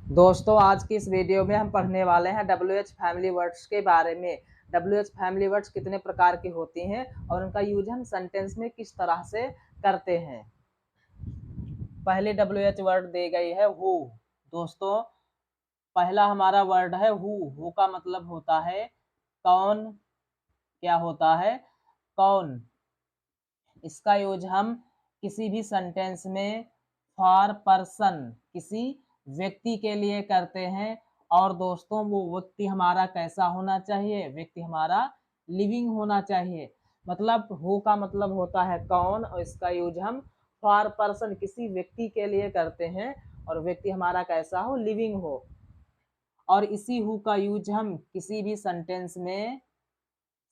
दोस्तों आज की इस वीडियो में हम पढ़ने वाले हैं WH फैमिली वर्ड्स के बारे में। WH फैमिली वर्ड्स कितने प्रकार की होती हैं और उनका यूज हम सेंटेंस में किस तरह से करते हैं। पहले WH वर्ड दी गई है हु। दोस्तों पहला हमारा वर्ड है हु का मतलब होता है कौन। क्या होता है? कौन। इसका यूज हम किसी भी सेंटेंस में फॉर पर्सन, किसी व्यक्ति के लिए करते हैं। और दोस्तों वो व्यक्ति हमारा कैसा होना चाहिए? व्यक्ति हमारा लिविंग होना चाहिए। मतलब हु का मतलब होता है कौन और इसका यूज हम फॉर पर्सन, किसी व्यक्ति के लिए करते हैं और व्यक्ति हमारा कैसा हो? लिविंग हो। और इसी हु का यूज हम किसी भी सेंटेंस में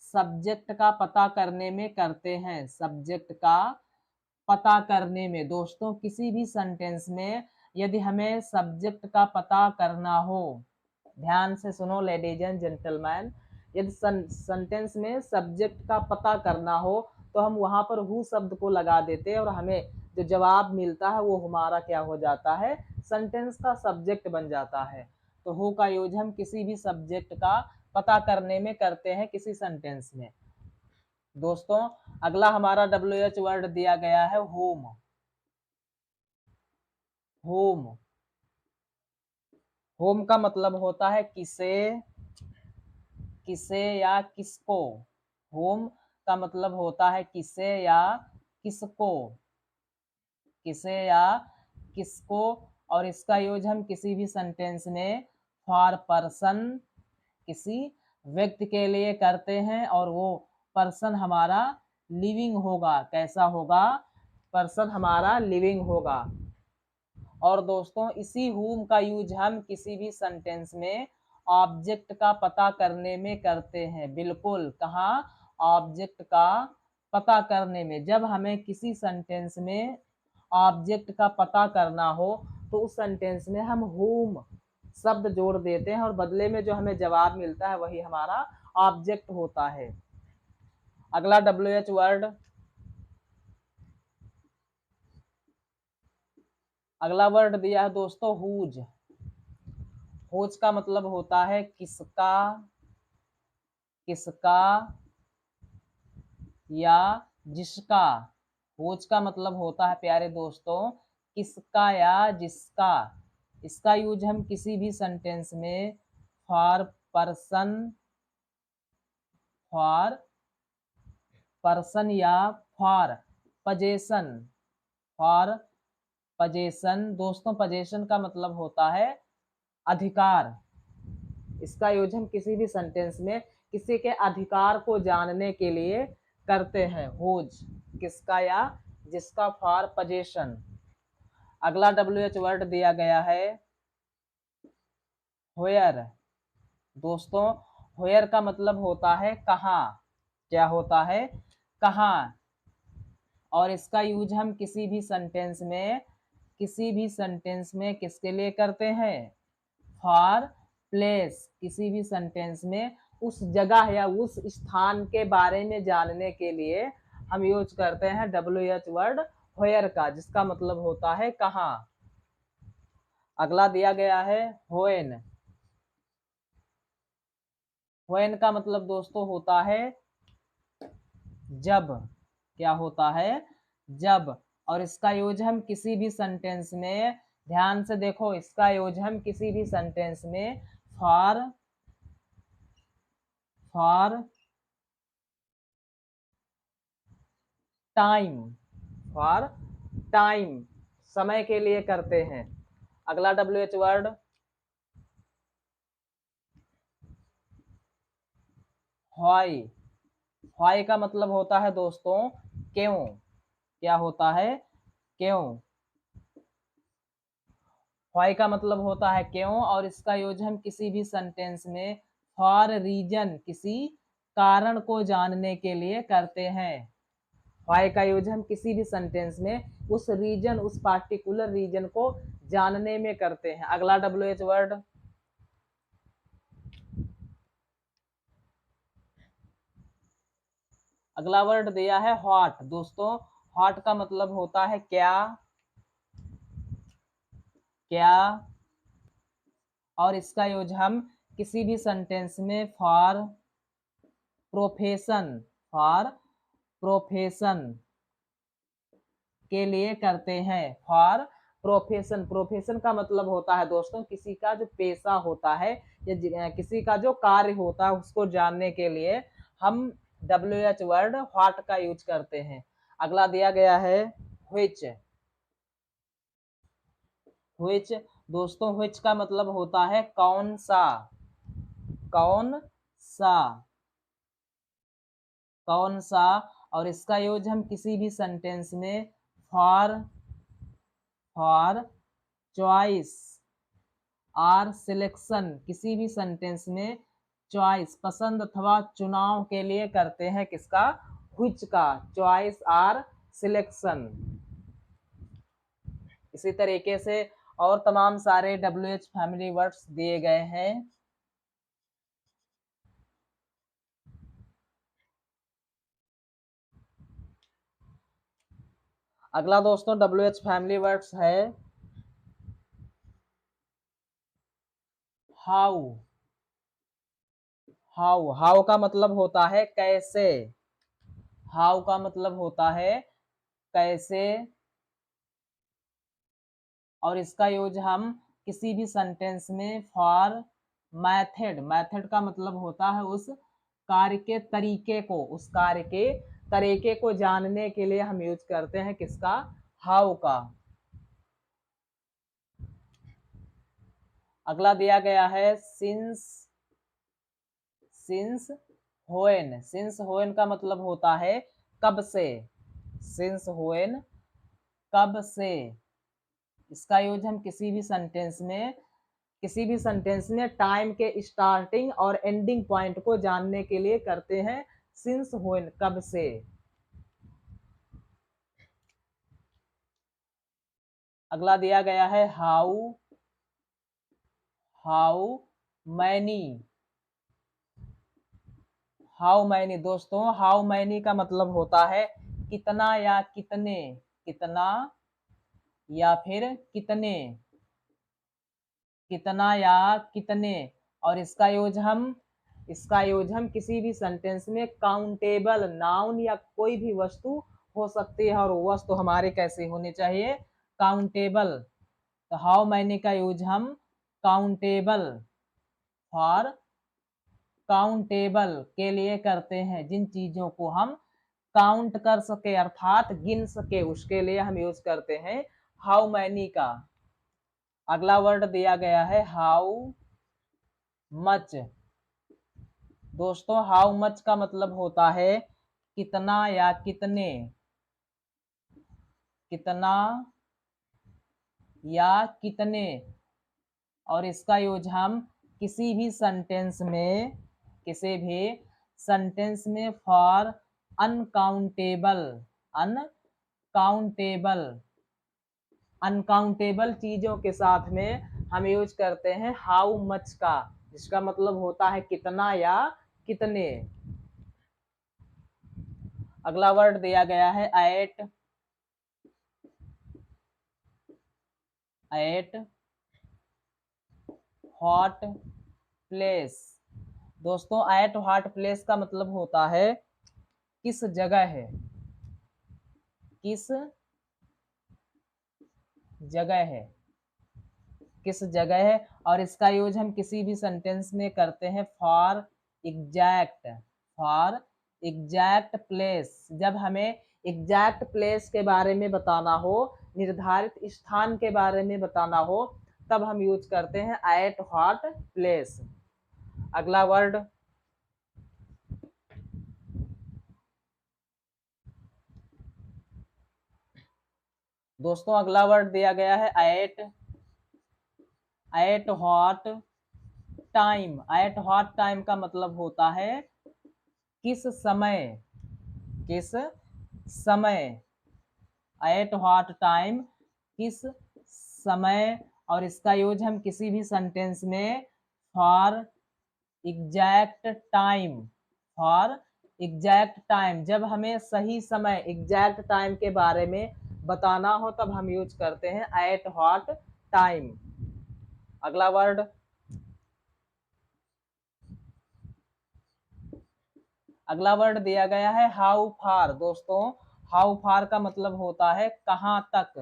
सब्जेक्ट का पता करने में करते हैं। सब्जेक्ट का पता करने में। दोस्तों किसी भी सेंटेंस में यदि हमें सब्जेक्ट का पता करना हो, ध्यान से सुनो लेडीज एंड जेंटलमैन, यदि सेंटेंस में सब्जेक्ट का पता करना हो तो हम वहां पर हु शब्द को लगा देते हैं और हमें जो जवाब मिलता है वो हमारा क्या हो जाता है? सेंटेंस का सब्जेक्ट बन जाता है। तो हु का यूज हम किसी भी सब्जेक्ट का पता करने में करते हैं किसी सेंटेंस में। दोस्तों अगला हमारा WH वर्ड दिया गया है होम। होम। होम का मतलब होता है किसे, किसे या किसको। होम का मतलब होता है किसे या किसको, किसे या किसको। और इसका यूज हम किसी भी सेंटेंस में फॉर पर्सन, किसी व्यक्ति के लिए करते हैं और वो पर्सन हमारा लिविंग होगा। कैसा होगा? पर्सन हमारा लिविंग होगा। और दोस्तों इसी हुम का यूज हम किसी भी सेंटेंस में ऑब्जेक्ट का पता करने में करते हैं। बिल्कुल, कहाँ? ऑब्जेक्ट का पता करने में। जब हमें किसी सेंटेंस में ऑब्जेक्ट का पता करना हो तो उस सेंटेंस में हम हुम शब्द जोड़ देते हैं और बदले में जो हमें जवाब मिलता है वही हमारा ऑब्जेक्ट होता है। अगला WH वर्ड, अगला वर्ड दिया है दोस्तों हुज। हुज का मतलब होता है किसका, किसका या जिसका। हुज का मतलब होता है प्यारे दोस्तों किसका या जिसका। इसका यूज हम किसी भी सेंटेंस में फॉर पर्सन, फॉर पर्सन या फॉर पजेशन, फॉर पजेशन। दोस्तों पजेशन का मतलब होता है अधिकार। इसका यूज हम किसी भी सेंटेंस में किसी के अधिकार को जानने के लिए करते हैं। हुज किसका या जिसका, फॉर पजेशन। अगला WH वर्ड दिया गया है व्हेयर। दोस्तों व्हेयर का मतलब होता है कहाँ। क्या होता है? कहाँ। और इसका यूज हम किसी भी सेंटेंस में, किसी भी सेंटेंस में किसके लिए करते हैं? फॉर प्लेस, किसी भी सेंटेंस में उस जगह या उस स्थान के बारे में जानने के लिए हम यूज करते हैं WH वर्ड व्हेयर का, जिसका मतलब होता है कहाँ। अगला दिया गया है व्हेन। व्हेन का मतलब दोस्तों होता है जब। क्या होता है? जब। और इसका यूज हम किसी भी सेंटेंस में, ध्यान से देखो, इसका यूज हम किसी भी सेंटेंस में for, for time, for time समय के लिए करते हैं। अगला WH वर्ड व्हाई। व्हाई का मतलब होता है दोस्तों क्यों। क्या होता है? क्यों। व्हाई का मतलब होता है क्यों और इसका यूज हम किसी भी सेंटेंस में फॉर रीजन, किसी कारण को जानने के लिए करते हैं। व्हाई का यूज हम किसी भी सेंटेंस में उस रीजन, उस पार्टिकुलर रीजन को जानने में करते हैं। अगला WH वर्ड, अगला वर्ड दिया है हॉट। दोस्तों हॉट का मतलब होता है क्या, क्या और इसका यूज हम किसी भी सेंटेंस में प्रोफेशन फॉर प्रोफेशन के लिए करते हैं। फॉर प्रोफेशन, प्रोफेशन का मतलब होता है दोस्तों किसी का जो पेशा होता है या किसी का जो कार्य होता है उसको जानने के लिए हम WH वर्ड व्हाट का यूज करते हैं। अगला दिया गया है व्हिच। व्हिच दोस्तों, व्हिच का मतलब होता है कौन सा, कौन सा, कौन सा। और इसका यूज हम किसी भी सेंटेंस में फॉर चॉइस आर सिलेक्शन, किसी भी सेंटेंस में चॉइस पसंद अथवा चुनाव के लिए करते हैं। किसका? व्हिच का, चॉइस आर सिलेक्शन। इसी तरीके से और तमाम सारे WH फैमिली वर्ड्स दिए गए हैं। अगला दोस्तों WH फैमिली वर्ड्स है हाउ। हाउ, हाउ का मतलब होता है कैसे। हाउ का मतलब होता है कैसे। और इसका यूज हम किसी भी सेंटेंस में फॉर मेथड, मेथड का मतलब होता है उस कार्य के तरीके को, उस कार्य के तरीके को जानने के लिए हम यूज करते हैं। किसका? हाउ का। अगला दिया गया है since. Since when, since when का मतलब होता है कब से। सिंस व्हेन, कब से। इसका यूज हम किसी भी सेंटेंस में टाइम के स्टार्टिंग और एंडिंग पॉइंट को जानने के लिए करते हैं। सिंस व्हेन, कब से। अगला दिया गया है how. How many. How many दोस्तों, हाउ मैनी का मतलब होता है कितना या कितने, कितना या फिर कितने, कितना या कितने। और इसका यूज हम किसी भी सेंटेंस में काउंटेबल नाउन या कोई भी वस्तु हो सकती है और वस्तु हमारे कैसे होनी चाहिए? काउंटेबल। तो हाउ मैनी का यूज हम काउंटेबल, फॉर काउंटेबल के लिए करते हैं। जिन चीजों को हम काउंट कर सके अर्थात गिन सके उसके लिए हम यूज करते हैं हाउ मैनी का। अगला वर्ड दिया गया है हाउ मच। दोस्तों हाउ मच का मतलब होता है कितना या कितने, कितना या कितने। और इसका यूज हम किसी भी सेंटेंस में फॉर अनकाउंटेबल, अनकाउंटेबल, अनकाउंटेबल चीजों के साथ में हम यूज करते हैं हाउ मच का, जिसका मतलब होता है कितना या कितने। अगला वर्ड दिया गया है एट। At what place. दोस्तों एट व्हाट प्लेस का मतलब होता है किस जगह है, किस जगह है, किस जगह है। और इसका यूज हम किसी भी सेंटेंस में करते हैं for exact, for exact place. जब हमें एग्जैक्ट प्लेस के बारे में बताना हो, निर्धारित स्थान के बारे में बताना हो, तब हम यूज करते हैं एट व्हाट प्लेस। अगला वर्ड दोस्तों, अगला वर्ड दिया गया है at what time. At what time का मतलब होता है किस समय, किस समय। एट व्हाट टाइम, किस समय। और इसका यूज हम किसी भी सेंटेंस में for exact time, for exact time. जब हमें सही समय एग्जैक्ट टाइम के बारे में बताना हो तब हम यूज करते हैं एट व्हाट टाइम। अगला वर्ड अगला वर्ड दिया गया है हाउ फार। दोस्तों, हाउ फार का मतलब होता है कहां तक,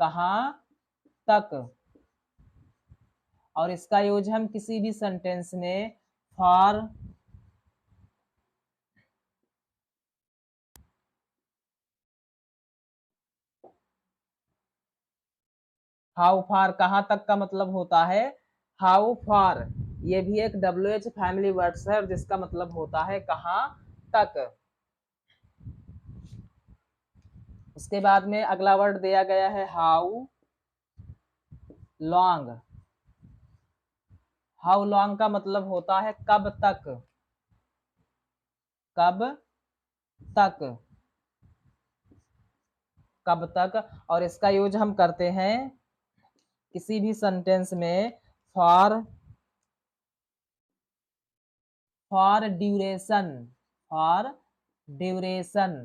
कहां तक। और इसका यूज हम किसी भी सेंटेंस में फॉर, हाउ फार कहां तक का मतलब होता है हाउ फार। ये भी एक WH फैमिली वर्ड्स है जिसका मतलब होता है कहां तक। उसके बाद में अगला वर्ड दिया गया है हाउ लॉन्ग। हाउ लॉन्ग का मतलब होता है कब तक, कब तक, कब तक। और इसका यूज हम करते हैं किसी भी सेंटेंस में for, for duration, for duration.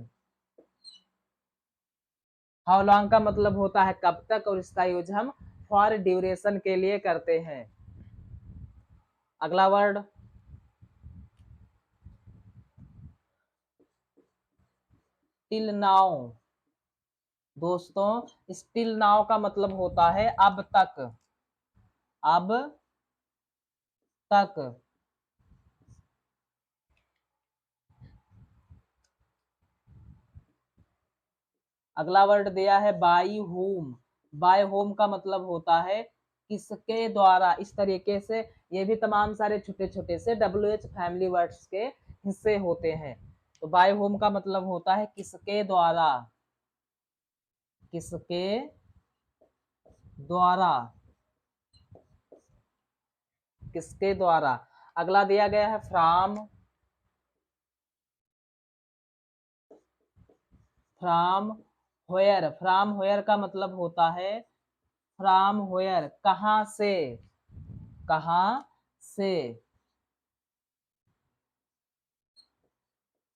How long का मतलब होता है कब तक, और इसका यूज हम फॉर ड्यूरेशन के लिए करते हैं। अगला वर्ड टिल नाउ। दोस्तों, स्टिल नाउ का मतलब होता है अब तक, अब तक। अगला वर्ड दिया है बाई होम। बाय होम का मतलब होता है किसके द्वारा। इस तरीके से ये भी तमाम सारे छोटे छोटे से WH फैमिली वर्ड्स के हिस्से होते हैं। तो बाय होम का मतलब होता है किसके द्वारा, किसके द्वारा, किसके द्वारा। अगला दिया गया है from, from where. From where का मतलब होता है फ्रॉम व्हेयर कहां से, कहां से।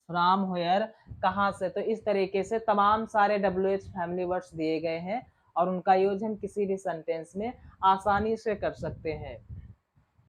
फ्रॉम व्हेयर कहां से। तो इस तरीके से तमाम सारे WH फैमिली वर्ड्स दिए गए हैं और उनका यूज हम किसी भी सेंटेंस में आसानी से कर सकते हैं।